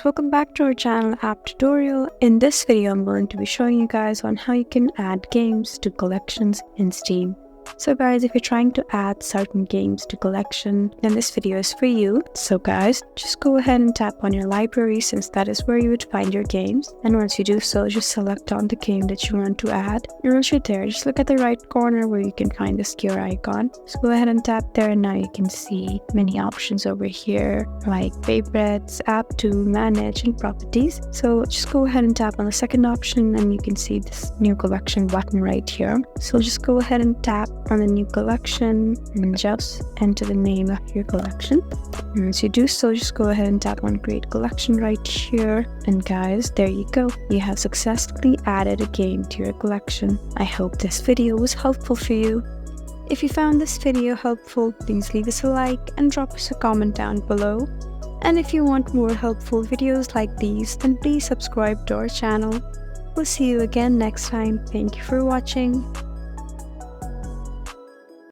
Welcome back to our channel app tutorial. In this video, I'm going to be showing you guys on how you can add games to collections in Steam. So guys, if you're trying to add certain games to collection, then this video is for you. So guys, just go ahead and tap on your library since that is where you would find your games. And once you do so, just select on the game that you want to add. And once you're there, just look at the right corner where you can find this gear icon. So go ahead and tap there, and now you can see many options over here like favorites, app to manage, and properties. So just go ahead and tap on the second option and you can see this new collection button right here. So just go ahead and tap on the new collection and just enter the name of your collection. And once you do so, just go ahead and tap on create collection right here. And guys, there you go. You have successfully added a game to your collection. I hope this video was helpful for you. If you found this video helpful, please leave us a like and drop us a comment down below. And if you want more helpful videos like these, then please subscribe to our channel. We'll see you again next time. Thank you for watching.